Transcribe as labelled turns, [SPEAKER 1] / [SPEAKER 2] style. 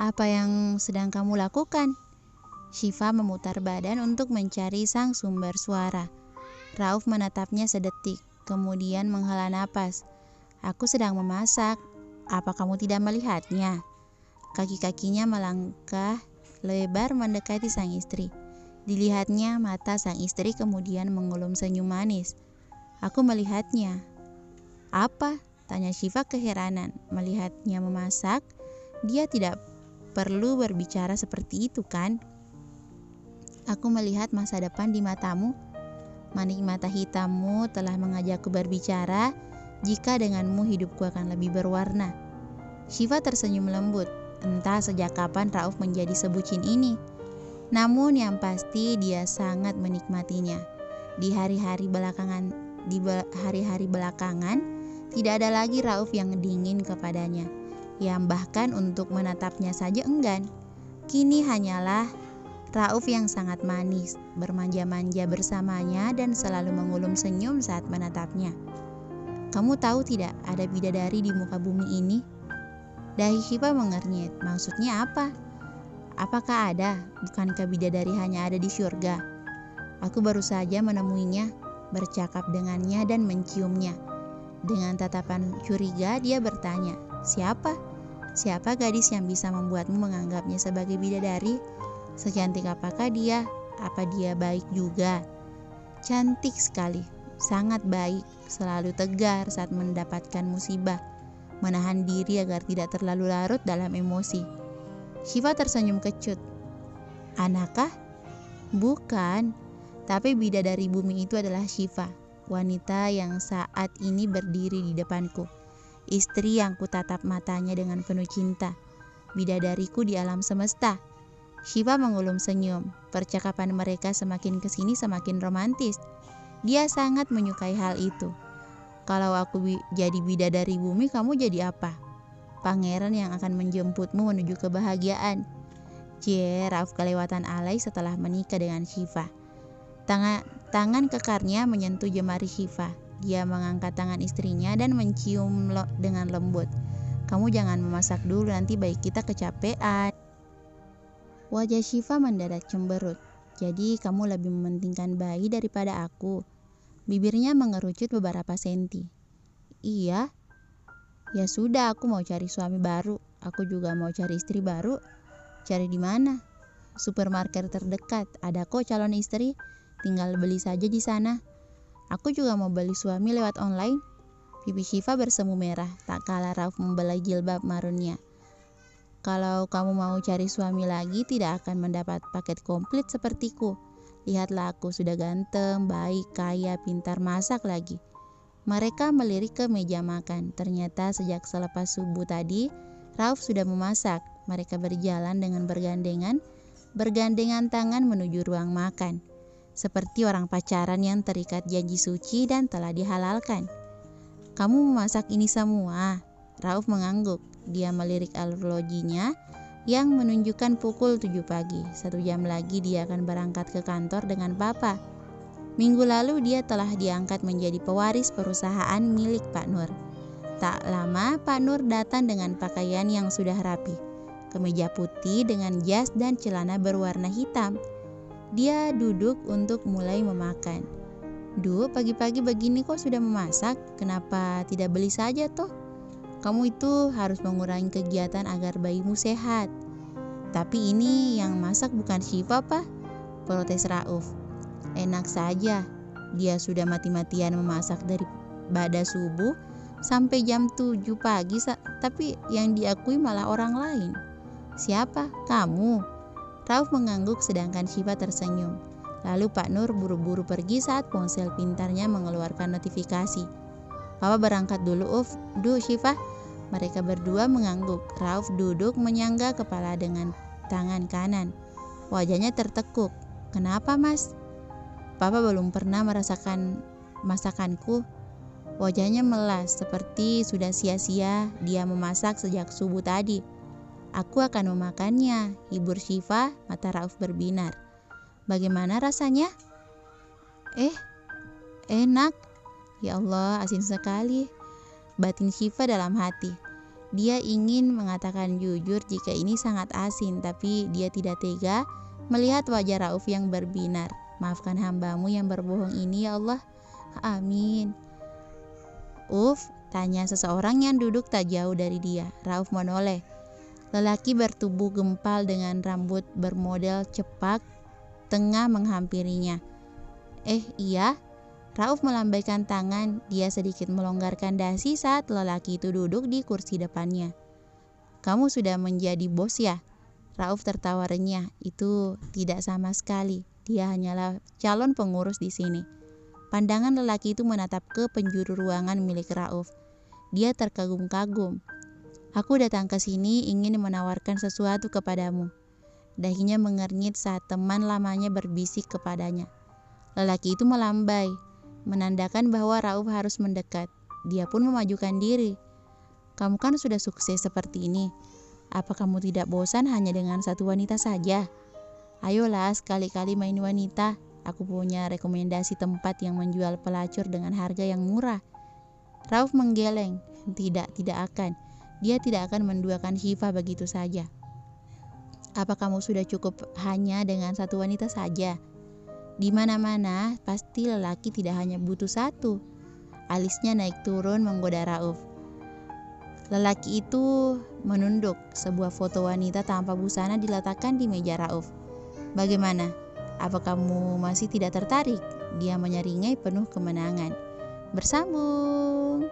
[SPEAKER 1] Apa yang sedang kamu lakukan? Syifa memutar badan untuk mencari sang sumber suara. Rauf menatapnya sedetik, kemudian menghela napas. Aku sedang memasak. Apa kamu tidak melihatnya? Kaki-kakinya melangkah lebar mendekati sang istri. Dilihatnya mata sang istri kemudian mengulum senyum manis. Aku melihatnya. Apa? Tanya Syifa keheranan. Melihatnya memasak, dia tidak perlu berbicara seperti itu kan? Aku melihat masa depan di matamu. Manik mata hitammu telah mengajakku berbicara. Jika denganmu hidupku akan lebih berwarna. Syifa tersenyum lembut. Entah sejak kapan Rauf menjadi sebucin ini. Namun yang pasti dia sangat menikmatinya. Di hari-hari belakangan, tidak ada lagi Rauf yang dingin kepadanya, yang bahkan untuk menatapnya saja enggan. Kini hanyalah Rauf yang sangat manis, bermanja-manja bersamanya dan selalu mengulum senyum saat menatapnya. Kamu tahu tidak, ada bidadari di muka bumi ini? Dahi Syifa mengernyit. Maksudnya apa? Apakah ada? Bukankah bidadari hanya ada di surga? Aku baru saja menemuinya, bercakap dengannya dan menciumnya. Dengan tatapan curiga dia bertanya, siapa? Siapa gadis yang bisa membuatmu menganggapnya sebagai bidadari? Secantik apakah dia? Apa dia baik juga? Cantik sekali, sangat baik, selalu tegar saat mendapatkan musibah, menahan diri agar tidak terlalu larut dalam emosi. Syifa tersenyum kecut. Anakkah? Bukan, tapi bidadari bumi itu adalah Syifa, wanita yang saat ini berdiri di depanku. Istri yang kutatap matanya dengan penuh cinta. Bidadariku di alam semesta. Syifa mengulum senyum. Percakapan mereka semakin kesini semakin romantis. Dia sangat menyukai hal itu. Kalau aku jadi bidadari bumi, kamu jadi apa? Pangeran yang akan menjemputmu menuju kebahagiaan. Rauf kelewatan alay setelah menikah dengan Syifa. Tangan kekarnya menyentuh jemari Syifa. Dia mengangkat tangan istrinya dan mencium dengan lembut. Kamu jangan memasak dulu, nanti bayi kita kecapean. Wajah Syifa mendadak cemberut. Jadi kamu lebih mementingkan bayi daripada aku? Bibirnya mengerucut beberapa senti. Iya. Ya sudah, aku mau cari suami baru. Aku juga mau cari istri baru. Cari di mana? Supermarket terdekat. Ada kok calon istri. Tinggal beli saja di sana. Aku juga mau beli suami lewat online. Pipi Syifa bersemu merah, tak kalah Rauf membelai jilbab marunnya. Kalau kamu mau cari suami lagi, tidak akan mendapat paket komplit sepertiku. Lihatlah aku sudah ganteng, baik, kaya, pintar masak lagi. Mereka melirik ke meja makan. Ternyata sejak selepas subuh tadi, Rauf sudah memasak. Mereka berjalan dengan bergandengan tangan menuju ruang makan. Seperti orang pacaran yang terikat janji suci dan telah dihalalkan. Kamu memasak ini semua? Rauf mengangguk. Dia melirik arlojinya yang menunjukkan pukul 7 pagi. 1 jam lagi dia akan berangkat ke kantor dengan papa. Minggu lalu dia telah diangkat menjadi pewaris perusahaan milik Pak Nur. Tak lama Pak Nur datang dengan pakaian yang sudah rapi. Kemeja putih dengan jas dan celana berwarna hitam. Dia duduk untuk mulai memakan. Duh, pagi-pagi begini kok sudah memasak? Kenapa tidak beli saja toh? Kamu itu harus mengurangi kegiatan agar bayimu sehat. Tapi ini yang masak bukan Syifa, Pak? Protes Rauf. Enak saja. Dia sudah mati-matian memasak dari pada subuh sampai jam 7 pagi, tapi yang diakui malah orang lain. Siapa? Kamu? Rauf mengangguk sedangkan Syifa tersenyum. Lalu Pak Nur buru-buru pergi saat ponsel pintarnya mengeluarkan notifikasi. Papa berangkat dulu, Duh Syifa. Mereka berdua mengangguk. Rauf duduk menyangga kepala dengan tangan kanan. Wajahnya tertekuk. Kenapa, Mas? Papa belum pernah merasakan masakanku. Wajahnya melas seperti sudah sia-sia dia memasak sejak subuh tadi. Aku akan memakannya, hibur Syifa. Mata Rauf berbinar. Bagaimana rasanya? Enak. Ya Allah, asin sekali. Batin Syifa dalam hati. Dia ingin mengatakan jujur jika ini sangat asin, tapi dia tidak tega melihat wajah Rauf yang berbinar. Maafkan hambamu yang berbohong ini ya Allah. Amin. Tanya seseorang yang duduk tak jauh dari dia. Rauf menoleh. Lelaki bertubuh gempal dengan rambut bermodel cepak tengah menghampirinya. Iya. Rauf melambaikan tangan. Dia sedikit melonggarkan dasi saat lelaki itu duduk di kursi depannya. Kamu sudah menjadi bos ya? Rauf tertawa renyah. Itu tidak sama sekali. Dia hanyalah calon pengurus di sini. Pandangan lelaki itu menatap ke penjuru ruangan milik Rauf. Dia terkagum-kagum. Aku datang ke sini ingin menawarkan sesuatu kepadamu. Dahinya mengernyit saat teman lamanya berbisik kepadanya. Lelaki itu melambai, menandakan bahwa Rauf harus mendekat. Dia pun memajukan diri. Kamu kan sudah sukses seperti ini. Apa kamu tidak bosan hanya dengan satu wanita saja? Ayolah sekali-kali main wanita. Aku punya rekomendasi tempat yang menjual pelacur dengan harga yang murah. Rauf menggeleng. Tidak akan. Dia tidak akan menduakan Syifa begitu saja. Apa kamu sudah cukup hanya dengan satu wanita saja? Di mana-mana pasti lelaki tidak hanya butuh satu. Alisnya naik turun menggoda Rauf. Lelaki itu menunduk. Sebuah foto wanita tanpa busana diletakkan di meja Rauf. Bagaimana? Apa kamu masih tidak tertarik? Dia menyeringai penuh kemenangan. Bersambung.